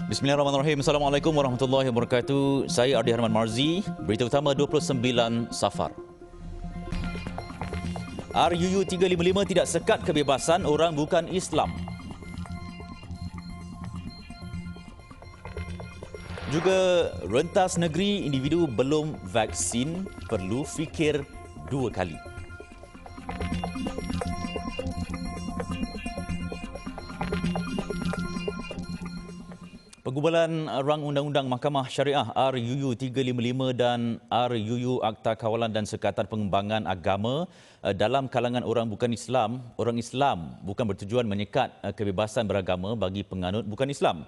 Bismillahirrahmanirrahim. Assalamualaikum warahmatullahi wabarakatuh. Saya Ardi Harman Marzi. Berita utama 29 Safar. RUU 355 tidak sekat kebebasan orang bukan Islam. Juga rentas negeri individu belum vaksin perlu fikir dua kali. Penggubalan rang undang-undang Mahkamah Syariah RUU 355 dan RUU Akta Kawalan dan Sekatan Pengembangan Agama dalam kalangan orang bukan Islam, orang Islam bukan bertujuan menyekat kebebasan beragama bagi penganut bukan Islam.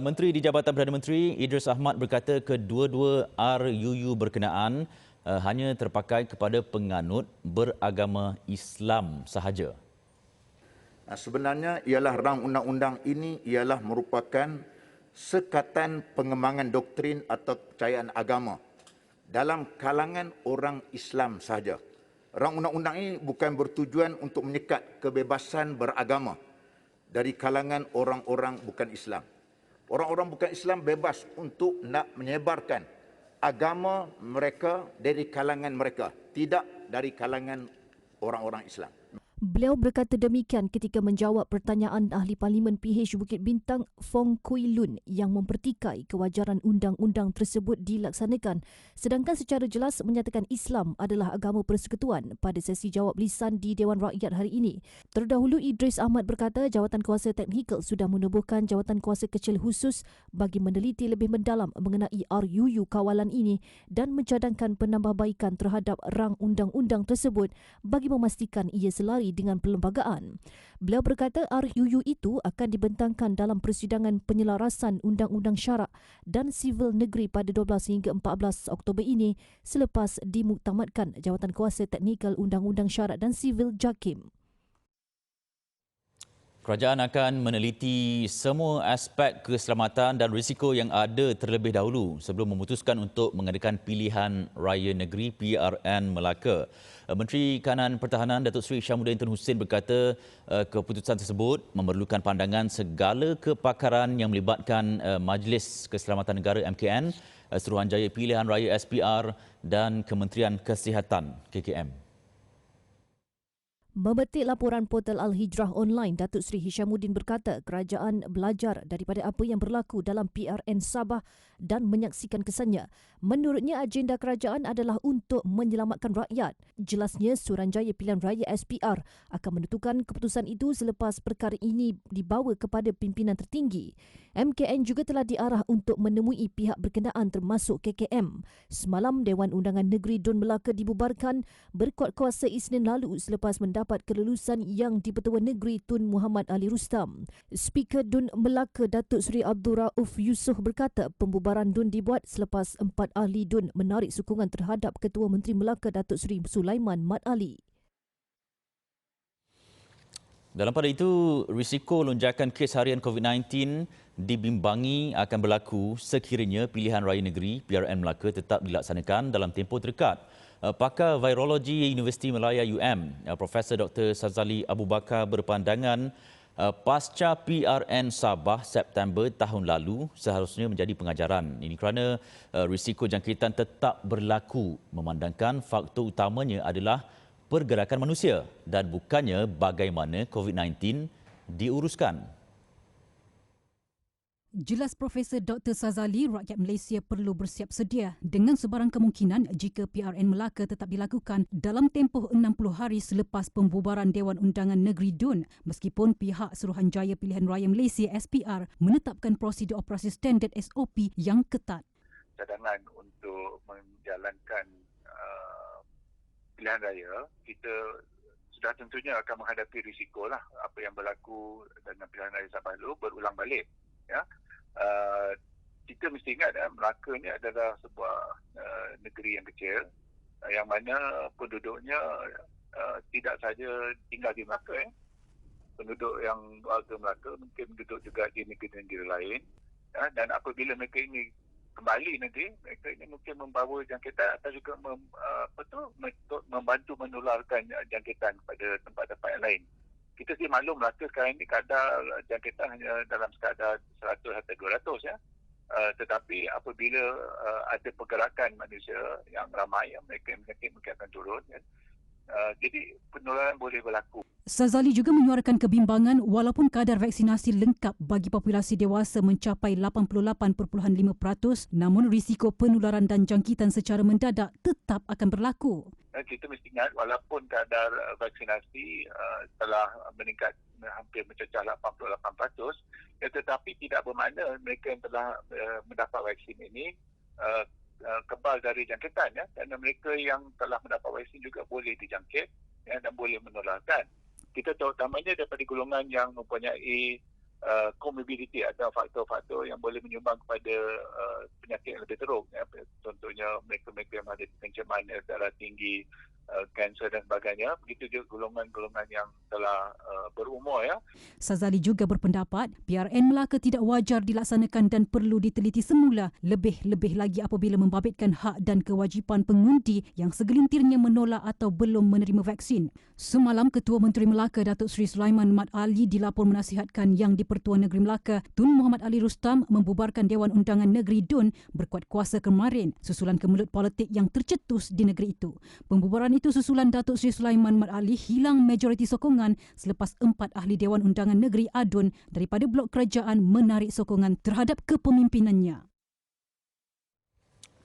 Menteri di Jabatan Perdana Menteri Idris Ahmad berkata kedua-dua RUU berkenaan hanya terpakai kepada penganut beragama Islam sahaja. Sebenarnya ialah rang undang-undang ini ialah merupakan sekatan pengembangan doktrin atau kepercayaan agama dalam kalangan orang Islam sahaja. Rang undang-undang ini bukan bertujuan untuk menyekat kebebasan beragama dari kalangan orang-orang bukan Islam. Orang-orang bukan Islam bebas untuk nak menyebarkan agama mereka dari kalangan mereka, tidak dari kalangan orang-orang Islam. Beliau berkata demikian ketika menjawab pertanyaan Ahli Parlimen PH Bukit Bintang Fong Kui Lun yang mempertikai kewajaran undang-undang tersebut dilaksanakan, sedangkan secara jelas menyatakan Islam adalah agama persekutuan pada sesi jawab lisan di Dewan Rakyat hari ini. Terdahulu Idris Ahmad berkata jawatan kuasa teknikal sudah menubuhkan jawatan kuasa kecil khusus bagi meneliti lebih mendalam mengenai RUU kawalan ini dan mencadangkan penambahbaikan terhadap rang undang-undang tersebut bagi memastikan ia selari dengan perlembagaan. Beliau berkata RUU itu akan dibentangkan dalam persidangan penyelarasan Undang-Undang Syarak dan Sivil Negeri pada 12 hingga 14 Oktober ini selepas dimuktamadkan jawatan kuasa teknikal Undang-Undang Syarak dan Sivil JAKIM. Kerajaan akan meneliti semua aspek keselamatan dan risiko yang ada terlebih dahulu sebelum memutuskan untuk mengadakan pilihan raya negeri PRN Melaka. Menteri Kanan Pertahanan Datuk Seri Syamsuddin Tun Hussein berkata keputusan tersebut memerlukan pandangan segala kepakaran yang melibatkan Majlis Keselamatan Negara MKN, Suruhanjaya Pilihan Raya SPR dan Kementerian Kesihatan KKM. Memetik laporan portal Al-Hijrah Online, Datuk Seri Hishamuddin berkata kerajaan belajar daripada apa yang berlaku dalam PRN Sabah dan menyaksikan kesannya. Menurutnya, agenda kerajaan adalah untuk menyelamatkan rakyat. Jelasnya, Suruhanjaya Pilihan Raya SPR akan menentukan keputusan itu selepas perkara ini dibawa kepada pimpinan tertinggi. MKN juga telah diarah untuk menemui pihak berkenaan termasuk KKM. Semalam, Dewan Undangan Negeri Dun Melaka dibubarkan berkuat kuasa Isnin lalu selepas mendapat kelulusan yang di-Pertuan Negeri Tun Muhammad Ali Rustam. Speaker Dun Melaka Datuk Seri Abdul Rauf Yusof berkata pembubaran Dun dibuat selepas 4 ahli Dun menarik sokongan terhadap Ketua Menteri Melaka Datuk Seri Sulaiman Mat Ali. Dalam pada itu, risiko lonjakan kes harian COVID-19 dibimbangi akan berlaku sekiranya pilihan raya negeri PRN Melaka tetap dilaksanakan dalam tempoh terdekat. Pakar Virologi Universiti Malaya UM, Profesor Dr. Sazali Abu Bakar berpandangan pasca PRN Sabah September tahun lalu seharusnya menjadi pengajaran. Ini kerana risiko jangkitan tetap berlaku memandangkan faktor utamanya adalah pergerakan manusia dan bukannya bagaimana COVID-19 diuruskan. Jelas Profesor Dr. Sazali, rakyat Malaysia perlu bersiap sedia dengan sebarang kemungkinan jika PRN Melaka tetap dilakukan dalam tempoh 60 hari selepas pembubaran Dewan Undangan Negeri DUN, meskipun pihak Suruhanjaya Pilihan Raya Malaysia SPR menetapkan prosedur operasi standard SOP yang ketat. Cadangan untuk menjalankan pilihan raya, kita sudah tentunya akan menghadapi risiko lah apa yang berlaku dengan pilihan raya Sabah lalu berulang balik. Ya, kita mesti ingat Melaka ni adalah sebuah negeri yang kecil yang mana penduduknya tidak sahaja tinggal di Melaka. Penduduk yang warga Melaka mungkin duduk juga di negeri-negeri lain. Ya, dan apabila mereka ini kembali nanti, mereka ini mungkin membawa jangkitan atau juga membantu menularkan jangkitan pada tempat-tempat yang lain. kita sih maklum Melaka sekarang ini kadar jangkitan hanya dalam sekadar 100 atau 200 ya. Tetapi apabila ada pergerakan manusia yang ramai, yang mereka mungkin akan turun. Ya. Jadi penularan boleh berlaku. Sazali juga menyuarakan kebimbangan walaupun kadar vaksinasi lengkap bagi populasi dewasa mencapai 88.5%, namun risiko penularan dan jangkitan secara mendadak tetap akan berlaku. Kita mesti ingat walaupun kadar vaksinasi telah meningkat hampir mencecah 88%, tetapi tidak bermakna mereka yang telah mendapat vaksin ini kebal dari jangkitan, ya, kerana mereka yang telah mendapat vaksin juga boleh dijangkit, ya, dan boleh menularkan. Kita terutamanya daripada golongan yang mempunyai comorbidity atau faktor-faktor yang boleh menyumbang kepada penyakit yang lebih teruk. Ya. Contohnya mereka-mereka yang ada kekencaman darah tinggi, kanser dan sebagainya. Begitu juga golongan-golongan yang telah berumur. Ya. Sazali juga berpendapat PRN Melaka tidak wajar dilaksanakan dan perlu diteliti semula, lebih-lebih lagi apabila membabitkan hak dan kewajipan pengundi yang segelintirnya menolak atau belum menerima vaksin. Semalam, Ketua Menteri Melaka Datuk Seri Sulaiman Mat Ali dilapor menasihatkan Yang di-Pertuan Negeri Melaka Tun Muhammad Ali Rustam membubarkan Dewan Undangan Negeri DUN berkuat kuasa kemarin susulan kemelut politik yang tercetus di negeri itu. Pembubaran itu susulan Datuk Seri Sulaiman Mat Ali hilang majoriti sokongan selepas 4 ahli Dewan Undangan Negeri ADUN daripada blok kerajaan menarik sokongan terhadap kepemimpinannya.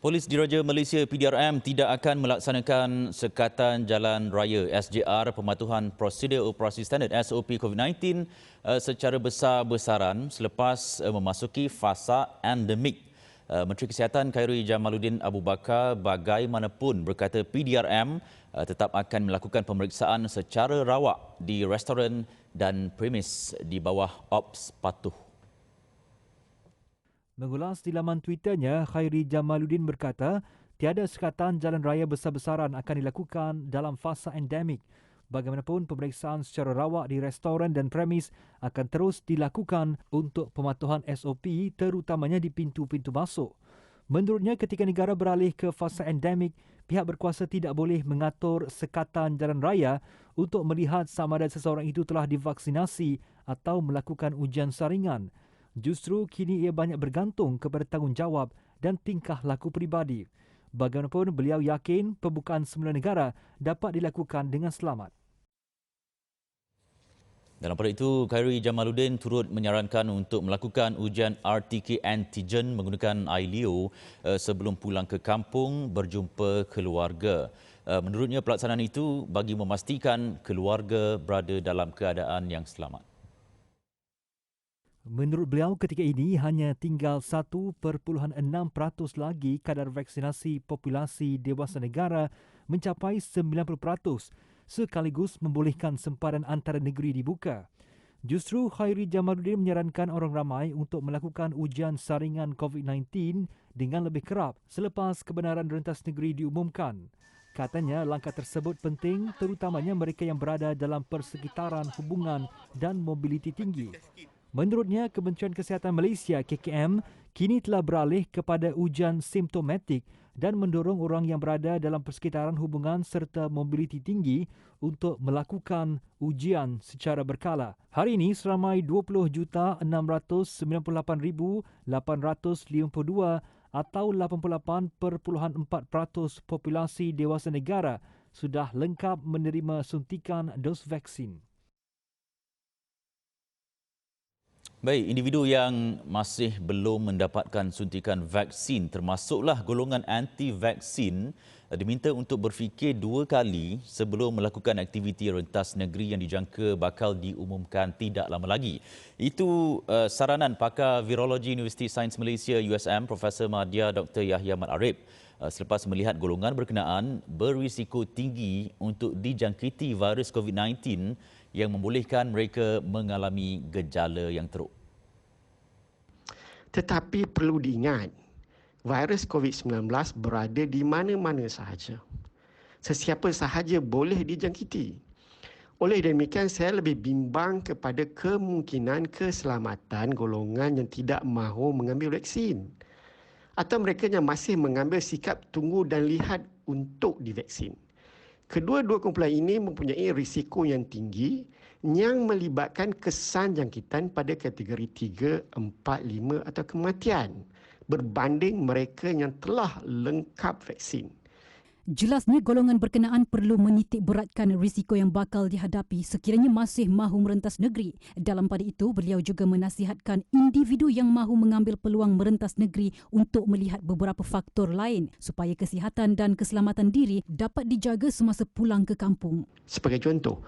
Polis Diraja Malaysia PDRM tidak akan melaksanakan sekatan jalan raya SJR pematuhan prosedur operasi standard SOP COVID-19 secara besar-besaran selepas memasuki fasa endemik. Menteri Kesihatan Khairi Jamaluddin Abu Bakar bagaimanapun berkata PDRM tetap akan melakukan pemeriksaan secara rawak di restoran dan premis di bawah Ops Patuh. Mengulas di laman Twitternya, Khairi Jamaluddin berkata, tiada sekatan jalan raya besar-besaran akan dilakukan dalam fasa endemik. Bagaimanapun, pemeriksaan secara rawak di restoran dan premis akan terus dilakukan untuk pematuhan SOP terutamanya di pintu-pintu masuk. Menurutnya, ketika negara beralih ke fasa endemik, pihak berkuasa tidak boleh mengatur sekatan jalan raya untuk melihat sama ada seseorang itu telah divaksinasi atau melakukan ujian saringan. Justru kini ia banyak bergantung kepada tanggungjawab dan tingkah laku peribadi. Bagaimanapun, beliau yakin pembukaan semula negara dapat dilakukan dengan selamat. Dalam pada itu, Khairi Jamaluddin turut menyarankan untuk melakukan ujian RTK antigen menggunakan iLeo sebelum pulang ke kampung berjumpa keluarga. Menurutnya, pelaksanaan itu bagi memastikan keluarga berada dalam keadaan yang selamat. Menurut beliau, ketika ini hanya tinggal 1.6% lagi kadar vaksinasi populasi dewasa negara mencapai 90%, sekaligus membolehkan sempadan antara negeri dibuka. Justru Khairi Jamaluddin menyarankan orang ramai untuk melakukan ujian saringan COVID-19 dengan lebih kerap selepas kebenaran rentas negeri diumumkan. Katanya langkah tersebut penting terutamanya mereka yang berada dalam persekitaran hubungan dan mobiliti tinggi. Menurutnya, Kementerian Kesihatan Malaysia KKM kini telah beralih kepada ujian simptomatik dan mendorong orang yang berada dalam persekitaran hubungan serta mobiliti tinggi untuk melakukan ujian secara berkala. Hari ini, seramai 20,698,852 atau 88.4% populasi dewasa negara sudah lengkap menerima suntikan dos vaksin. Baik, individu yang masih belum mendapatkan suntikan vaksin termasuklah golongan anti-vaksin diminta untuk berfikir 2 kali sebelum melakukan aktiviti rentas negeri yang dijangka bakal diumumkan tidak lama lagi. Itu saranan pakar virologi Universiti Sains Malaysia USM Profesor Madya Dr. Yahya Mat Arif selepas melihat golongan berkenaan berisiko tinggi untuk dijangkiti virus COVID-19 yang membolehkan mereka mengalami gejala yang teruk. Tetapi perlu diingat, virus COVID-19 berada di mana-mana sahaja. Sesiapa sahaja boleh dijangkiti. Oleh demikian, saya lebih bimbang kepada kemungkinan keselamatan golongan yang tidak mahu mengambil vaksin atau mereka yang masih mengambil sikap tunggu dan lihat untuk divaksin. Kedua-dua kumpulan ini mempunyai risiko yang tinggi yang melibatkan kesan jangkitan pada kategori 3, 4, 5 atau kematian berbanding mereka yang telah lengkap vaksin. Jelasnya golongan berkenaan perlu menitik beratkan risiko yang bakal dihadapi sekiranya masih mahu merentas negeri. Dalam pada itu, beliau juga menasihatkan individu yang mahu mengambil peluang merentas negeri untuk melihat beberapa faktor lain supaya kesihatan dan keselamatan diri dapat dijaga semasa pulang ke kampung. Sebagai contoh,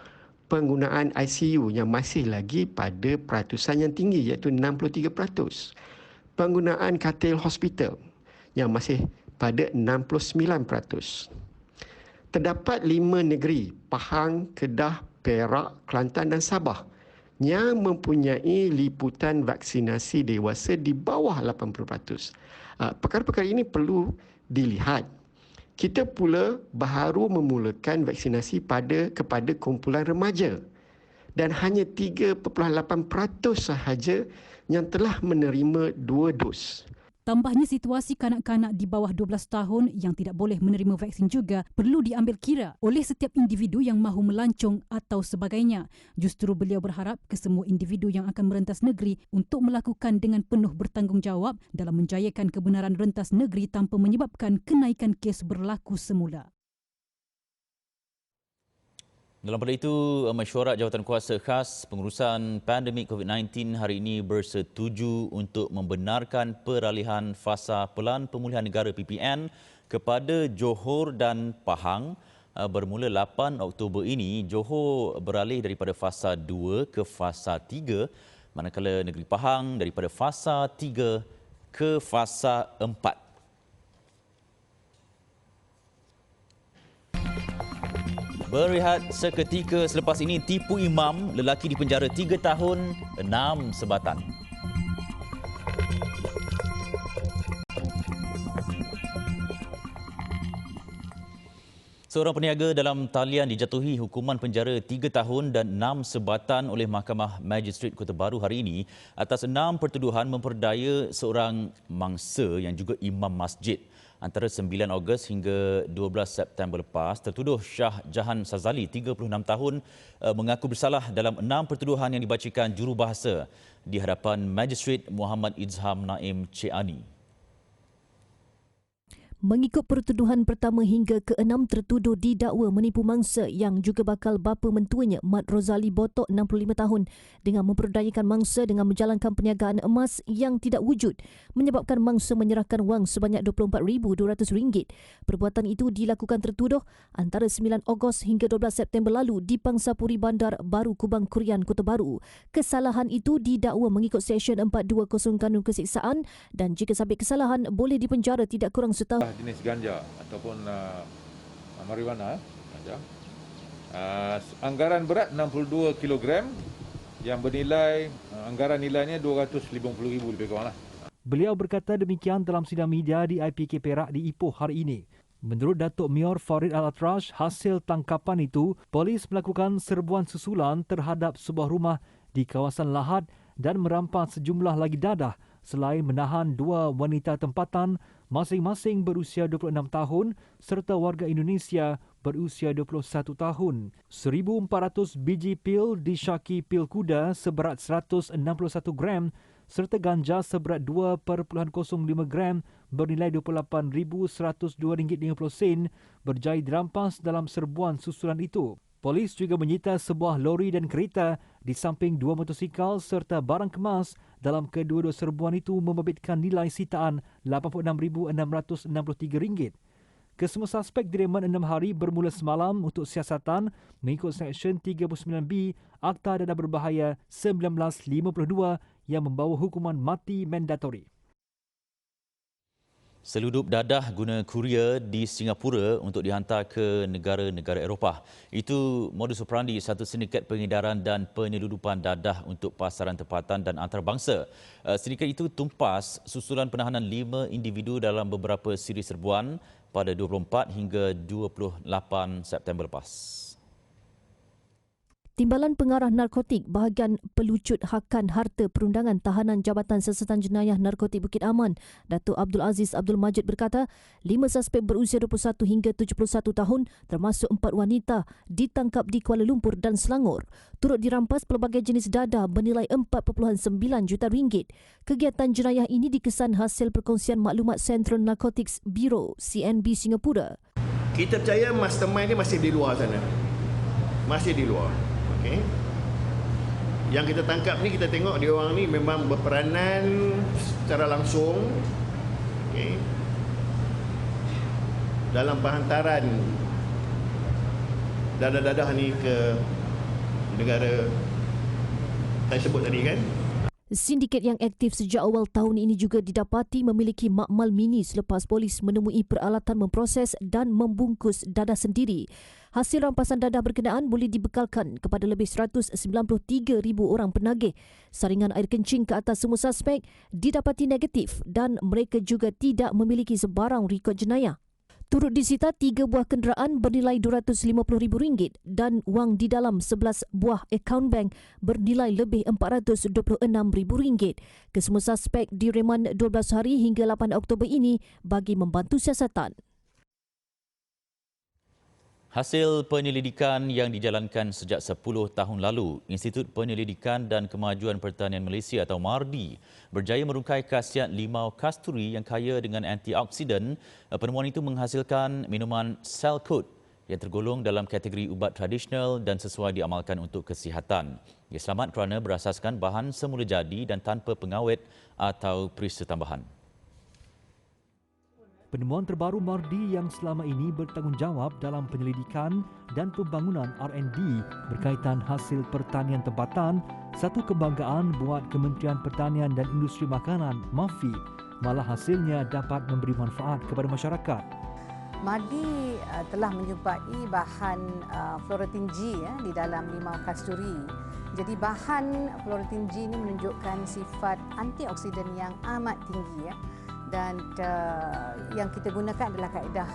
penggunaan ICU yang masih lagi pada peratusan yang tinggi iaitu 63%. Penggunaan katil hospital yang masih pada 69%. Terdapat 5 negeri, Pahang, Kedah, Perak, Kelantan dan Sabah yang mempunyai liputan vaksinasi dewasa di bawah 80%. Perkara-perkara ini perlu dilihat. Kita pula baru memulakan vaksinasi kepada kumpulan remaja dan hanya 3.8% sahaja yang telah menerima 2 dos. Tambahnya, situasi kanak-kanak di bawah 12 tahun yang tidak boleh menerima vaksin juga perlu diambil kira oleh setiap individu yang mahu melancong atau sebagainya. Justru beliau berharap kesemua individu yang akan merentas negeri untuk melakukan dengan penuh bertanggungjawab dalam menjayakan kebenaran rentas negeri tanpa menyebabkan kenaikan kes berlaku semula. Dalam pada itu, Mesyuarat Jawatankuasa Khas Pengurusan Pandemik COVID-19 hari ini bersetuju untuk membenarkan peralihan fasa Pelan Pemulihan Negara PPN kepada Johor dan Pahang. Bermula 8 Oktober ini, Johor beralih daripada fasa 2 ke fasa 3, manakala negeri Pahang daripada fasa 3 ke fasa 4. Berehat seketika selepas ini, tipu imam, lelaki dipenjara 3 tahun, 6 sebatan. Seorang peniaga dalam talian dijatuhi hukuman penjara 3 tahun dan 6 sebatan oleh Mahkamah Magistrate Kota Baru hari ini atas 6 pertuduhan memperdaya seorang mangsa yang juga imam masjid. Antara 9 Ogos hingga 12 September lepas, tertuduh Shah Jahan Sazali, 36 tahun, mengaku bersalah dalam 6 pertuduhan yang dibacakan jurubahasa di hadapan Magistrate Muhammad Izham Naim Ceani. Mengikut pertuduhan pertama hingga ke-6, tertuduh didakwa menipu mangsa yang juga bakal bapa mentuanya, Mat Rozali Botok, 65 tahun, dengan memperdayakan mangsa dengan menjalankan perniagaan emas yang tidak wujud, menyebabkan mangsa menyerahkan wang sebanyak RM24,200. Perbuatan itu dilakukan tertuduh antara 9 Ogos hingga 12 September lalu di Pangsapuri Bandar Baru Kubang Kurian, Kota Baru. Kesalahan itu didakwa mengikut Seksyen 420 Kanun Keseksaan dan jika sabit kesalahan boleh dipenjara tidak kurang setahun. Jenis ganja ataupun marijuana ganja. Anggaran berat 62 kg yang bernilai anggaran nilainya RM250,000 lebih kurang lah. Beliau berkata demikian dalam sidang media di IPK Perak di Ipoh hari ini. Menurut Datuk Mior Farid Al-Atrash, hasil tangkapan itu, polis melakukan serbuan susulan terhadap sebuah rumah di kawasan Lahad dan merampas sejumlah lagi dadah selain menahan 2 wanita tempatan masing-masing berusia 26 tahun serta warga Indonesia berusia 21 tahun. 1,400 biji pil disyaki pil kuda seberat 161 gram serta ganja seberat 2.05 gram bernilai RM28,102.50 berjaya dirampas dalam serbuan susulan itu. Polis juga menyita sebuah lori dan kereta di samping 2 motosikal serta barang kemas. Dalam kedua-dua serbuan itu membabitkan nilai sitaan RM86,663. Kesemua suspek direman 6 hari bermula semalam untuk siasatan mengikut Seksyen 39B Akta Dadah Berbahaya 1952 yang membawa hukuman mati mandatori. Seludup dadah guna kurier di Singapura untuk dihantar ke negara-negara Eropah. Itu modus operandi satu sindiket pengedaran dan penyeludupan dadah untuk pasaran tempatan dan antarabangsa. Sindiket itu tumpas susulan penahanan 5 individu dalam beberapa siri serbuan pada 24 hingga 28 September lepas. Timbalan Pengarah Narkotik Bahagian Pelucut Hakan Harta Perundangan Tahanan Jabatan Siasatan Jenayah Narkotik Bukit Aman, Datuk Abdul Aziz Abdul Majid berkata, 5 suspek berusia 21 hingga 71 tahun termasuk 4 wanita ditangkap di Kuala Lumpur dan Selangor. Turut dirampas pelbagai jenis dadah bernilai 4.9 juta ringgit. Kegiatan jenayah ini dikesan hasil perkongsian maklumat Central Narcotics Bureau CNB Singapura. Kita percaya mastermind dia masih di luar sana. Masih di luar. Okay. Yang kita tangkap ni, kita tengok dia orang ni memang berperanan secara langsung, okay, dalam penghantaran dadah-dadah ni ke negara saya sebut tadi kan. Sindiket yang aktif sejak awal tahun ini juga didapati memiliki makmal mini selepas polis menemui peralatan memproses dan membungkus dadah sendiri. Hasil rampasan dadah berkenaan boleh dibekalkan kepada lebih 193,000 orang penagih. Saringan air kencing ke atas semua suspek didapati negatif dan mereka juga tidak memiliki sebarang rekod jenayah. Turut disita 3 buah kenderaan bernilai RM250,000 dan wang di dalam 11 buah akaun bank bernilai lebih RM426,000. Kesemua suspek direman 12 hari hingga 8 Oktober ini bagi membantu siasatan. Hasil penyelidikan yang dijalankan sejak 10 tahun lalu, Institut Penyelidikan dan Kemajuan Pertanian Malaysia atau MARDI berjaya merungkai khasiat limau kasturi yang kaya dengan antioksidan. Penemuan itu menghasilkan minuman Cellcoat yang tergolong dalam kategori ubat tradisional dan sesuai diamalkan untuk kesihatan. Ia selamat kerana berasaskan bahan semula jadi dan tanpa pengawet atau perisa tambahan. Penemuan terbaru MARDI yang selama ini bertanggungjawab dalam penyelidikan dan pembangunan R&D berkaitan hasil pertanian tempatan, satu kebanggaan buat Kementerian Pertanian dan Industri Makanan, MAFI, malah hasilnya dapat memberi manfaat kepada masyarakat. MARDI telah menjumpai bahan Florentine G di dalam limau kasturi. Jadi bahan Florentine G ini menunjukkan sifat antioksidan yang amat tinggi dan yang kita gunakan adalah kaedah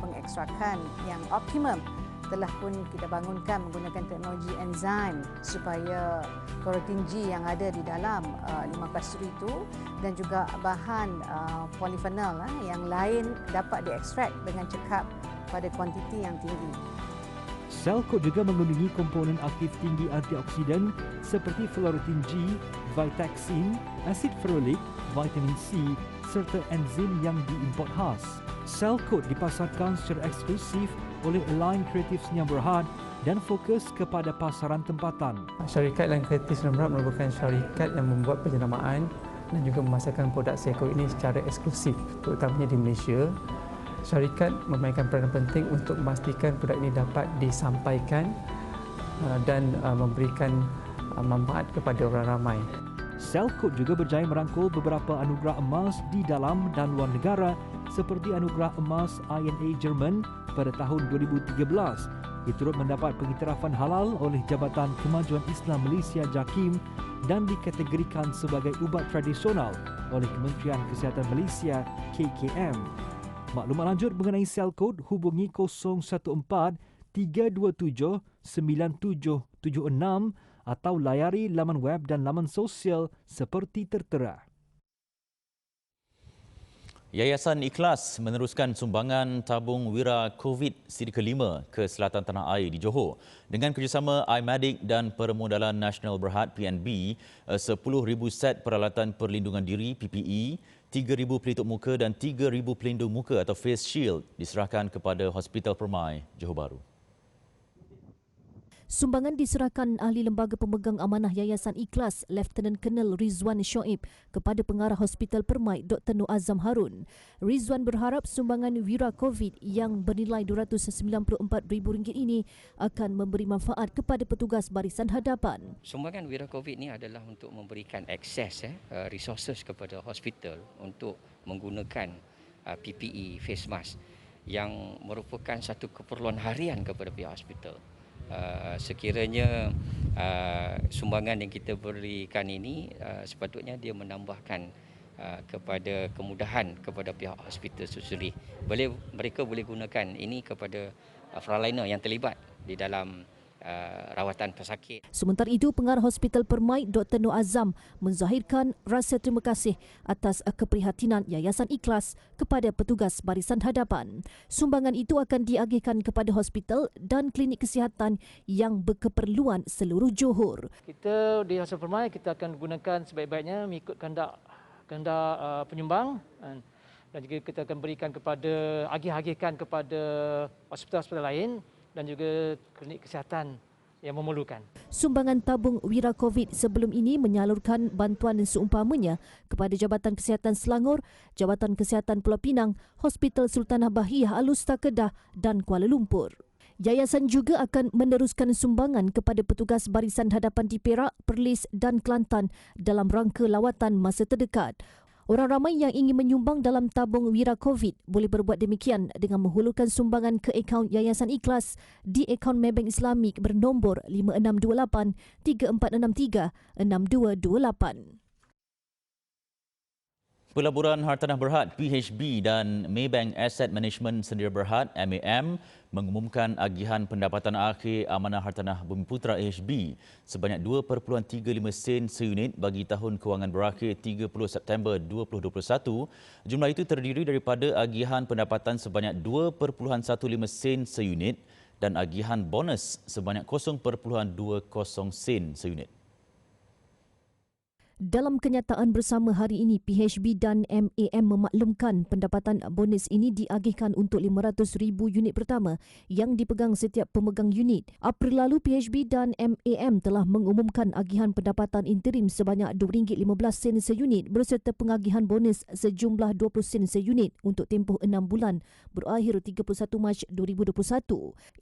pengekstrakan yang optimum. Telah pun kita bangunkan menggunakan teknologi enzim supaya Florentine G yang ada di dalam limau kasturi itu dan juga bahan polifenol yang lain dapat diekstrak dengan cekap pada kuantiti yang tinggi. Cellcoat juga mengandungi komponen aktif tinggi antioksidan seperti Florentine G, Vitaxin, asid ferulik, vitamin C serta enzim yang diimport khas. Cellcoat dipasarkan secara eksklusif oleh Align Creative Sdn Bhd dan fokus kepada pasaran tempatan. Syarikat Align Creative Sdn Bhd merupakan syarikat yang membuat penjenamaan dan juga memasarkan produk Cellcoat ini secara eksklusif, terutamanya di Malaysia. Syarikat memainkan peranan penting untuk memastikan produk ini dapat disampaikan dan memberikan manfaat kepada orang ramai. Cellcoat juga berjaya merangkul beberapa anugerah emas di dalam dan luar negara seperti anugerah emas INA Jerman pada tahun 2013. Ia turut mendapat pengiktirafan halal oleh Jabatan Kemajuan Islam Malaysia JAKIM dan dikategorikan sebagai ubat tradisional oleh Kementerian Kesihatan Malaysia KKM. Maklumat lanjut mengenai Cellcoat hubungi 014 327 9776 atau layari laman web dan laman sosial seperti tertera. Yayasan Ikhlas meneruskan sumbangan tabung wira COVID siri ke-5 ke selatan tanah air di Johor. Dengan kerjasama iMedic dan Permodalan Nasional Berhad PNB, 10,000 set peralatan perlindungan diri PPE, 3,000 pelitup muka dan 3,000 pelindung muka atau face shield diserahkan kepada Hospital Permai, Johor Bahru. Sumbangan diserahkan ahli lembaga pemegang amanah Yayasan Ikhlas, Lieutenant Colonel Rizwan Shoaib kepada pengarah Hospital Permai, Dr. Nur Azam Harun. Rizwan berharap sumbangan wira COVID yang bernilai RM294,000 ini akan memberi manfaat kepada petugas barisan hadapan. Sumbangan wira COVID ini adalah untuk memberikan akses resources kepada hospital untuk menggunakan PPE face mask yang merupakan satu keperluan harian kepada pihak hospital. Sekiranya sumbangan yang kita berikan ini sepatutnya dia menambahkan kepada kemudahan kepada pihak hospital susuri. Mereka boleh gunakan ini kepada frontliner yang terlibat di dalam rawatan pesakit. Sementara itu, pengarah Hospital Permai Dr. Noor Azam menzahirkan rasa terima kasih atas keprihatinan Yayasan Ikhlas kepada petugas barisan hadapan. Sumbangan itu akan diagihkan kepada hospital dan klinik kesihatan yang berkeperluan seluruh Johor. Kita di Hospital Permai kita akan gunakan sebaik-baiknya mengikut kehendak penyumbang, dan juga kita akan berikan kepada agihkan kepada hospital-hospital lain dan juga klinik kesihatan yang memerlukan. Sumbangan tabung Wira Covid sebelum ini menyalurkan bantuan seumpamanya kepada Jabatan Kesihatan Selangor, Jabatan Kesihatan Pulau Pinang, Hospital Sultanah Bahiyah Al-Usta Kedah dan Kuala Lumpur. Yayasan juga akan meneruskan sumbangan kepada petugas barisan hadapan di Perak, Perlis dan Kelantan dalam rangka lawatan masa terdekat. Orang ramai yang ingin menyumbang dalam tabung Wira Covid boleh berbuat demikian dengan menghulurkan sumbangan ke akaun Yayasan Ikhlas di akaun Maybank Islamik bernombor 5628 3463 6228. Pelaburan Hartanah Berhad PHB dan Maybank Asset Management Sendiri Berhad MAM mengumumkan agihan pendapatan akhir Amanah Hartanah Bumiputera AHB sebanyak 2.35 sen seunit bagi tahun kewangan berakhir 30 September 2021. Jumlah itu terdiri daripada agihan pendapatan sebanyak 2.15 sen seunit dan agihan bonus sebanyak 0.20 sen seunit. Dalam kenyataan bersama hari ini, PHB dan MAM memaklumkan pendapatan bonus ini diagihkan untuk 500,000 unit pertama yang dipegang setiap pemegang unit. April lalu, PHB dan MAM telah mengumumkan agihan pendapatan interim sebanyak RM2.15 seunit berserta pengagihan bonus sejumlah 20 sen seunit untuk tempoh 6 bulan berakhir 31 Mac 2021.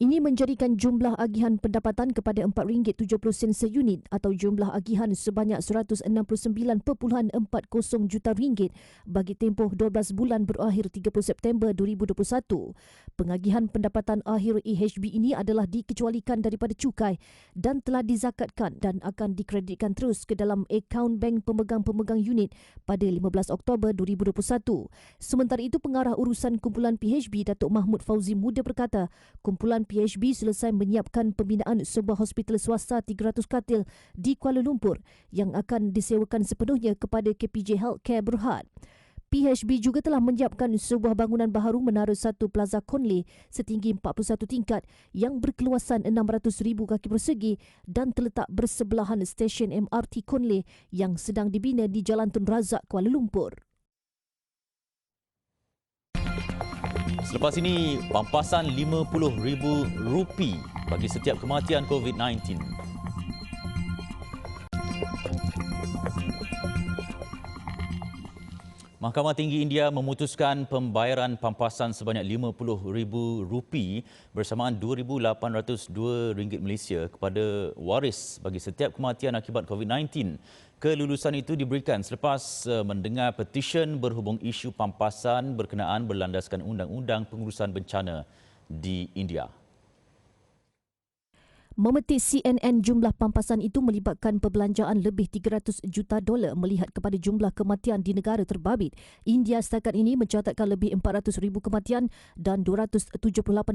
Ini menjadikan jumlah agihan pendapatan kepada RM4.70 seunit atau jumlah agihan sebanyak 169.40 juta ringgit bagi tempoh 12 bulan berakhir 30 September 2021. Pengagihan pendapatan akhir EHB ini adalah dikecualikan daripada cukai dan telah dizakatkan dan akan dikreditkan terus ke dalam akaun bank pemegang-pemegang unit pada 15 Oktober 2021. Sementara itu, pengarah urusan kumpulan PHB Datuk Mahmud Fauzi Muda berkata, kumpulan PHB selesai menyiapkan pembinaan sebuah hospital swasta 300 katil di Kuala Lumpur yang akan disewakan sepenuhnya kepada KPJ Healthcare Berhad. PHB juga telah menyiapkan sebuah bangunan baharu Menara 1 Plaza Conley setinggi 41 tingkat yang berkeluasan 600,000 kaki persegi dan terletak bersebelahan stesen MRT Conley yang sedang dibina di Jalan Tun Razak, Kuala Lumpur. Selepas ini, pampasan RM50,000 bagi setiap kematian COVID-19. Mahkamah Tinggi India memutuskan pembayaran pampasan sebanyak RM50,000 bersamaan RM2,802 Malaysia kepada waris bagi setiap kematian akibat COVID-19. Kelulusan itu diberikan selepas mendengar petisyen berhubung isu pampasan berkenaan berlandaskan Undang-Undang Pengurusan Bencana di India. Memetik CNN, jumlah pampasan itu melibatkan perbelanjaan lebih $300 juta melihat kepada jumlah kematian di negara terbabit. India setakat ini mencatatkan lebih 400,000 kematian dan 278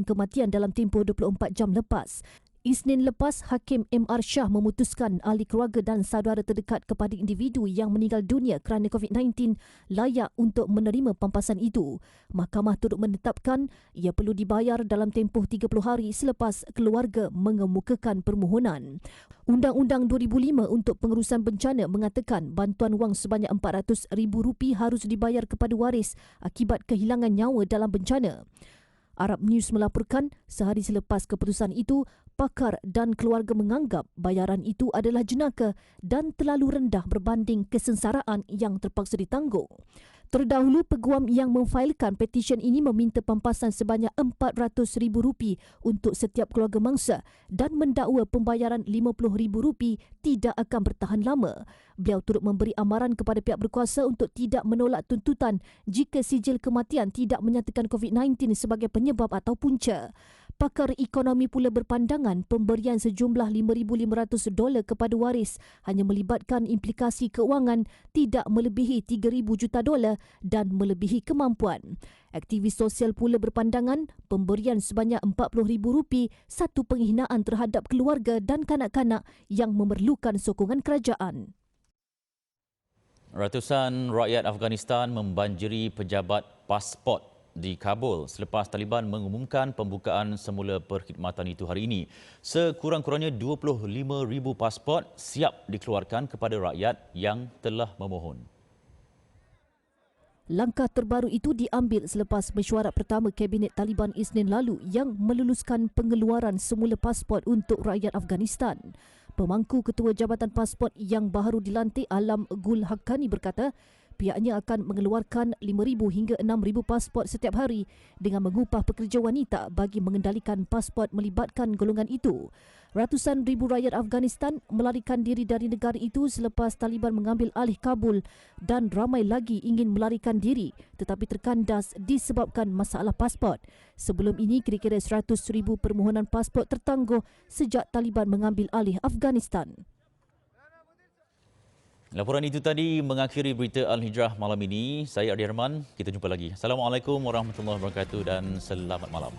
kematian dalam tempoh 24 jam lepas. Isnin lepas, Hakim M.R. Shah memutuskan ahli keluarga dan saudara terdekat kepada individu yang meninggal dunia kerana COVID-19 layak untuk menerima pampasan itu. Mahkamah turut menetapkan ia perlu dibayar dalam tempoh 30 hari selepas keluarga mengemukakan permohonan. Undang-Undang 2005 untuk pengurusan bencana mengatakan bantuan wang sebanyak RM400,000 harus dibayar kepada waris akibat kehilangan nyawa dalam bencana. Arab News melaporkan sehari selepas keputusan itu, pakar dan keluarga menganggap bayaran itu adalah jenaka dan terlalu rendah berbanding kesengsaraan yang terpaksa ditanggung. Terdahulu, peguam yang memfailkan petisyen ini meminta pampasan sebanyak RM400,000 untuk setiap keluarga mangsa dan mendakwa pembayaran RM50,000 tidak akan bertahan lama. Beliau turut memberi amaran kepada pihak berkuasa untuk tidak menolak tuntutan jika sijil kematian tidak menyatakan COVID-19 sebagai penyebab atau punca. Pakar ekonomi pula berpandangan pemberian sejumlah $5,500 kepada waris hanya melibatkan implikasi keuangan tidak melebihi $3,000 juta dan melebihi kemampuan. Aktivis sosial pula berpandangan pemberian sebanyak RM40,000 satu penghinaan terhadap keluarga dan kanak-kanak yang memerlukan sokongan kerajaan. Ratusan rakyat Afghanistan membanjiri pejabat pasport di Kabul selepas Taliban mengumumkan pembukaan semula perkhidmatan itu hari ini. Sekurang-kurangnya 25,000 pasport siap dikeluarkan kepada rakyat yang telah memohon. Langkah terbaru itu diambil selepas mesyuarat pertama Kabinet Taliban Isnin lalu yang meluluskan pengeluaran semula pasport untuk rakyat Afghanistan. Pemangku Ketua Jabatan Pasport yang baru dilantik Alam Gul Haqqani berkata pihaknya akan mengeluarkan 5,000 hingga 6,000 pasport setiap hari dengan mengupah pekerja wanita bagi mengendalikan pasport melibatkan golongan itu. Ratusan ribu rakyat Afghanistan melarikan diri dari negara itu selepas Taliban mengambil alih Kabul dan ramai lagi ingin melarikan diri tetapi terkandas disebabkan masalah pasport. Sebelum ini kira-kira 100,000 permohonan pasport tertangguh sejak Taliban mengambil alih Afghanistan. Laporan itu tadi mengakhiri berita Al-Hijrah malam ini. Saya Adi Arman. Kita jumpa lagi. Assalamualaikum warahmatullahi wabarakatuh dan selamat malam.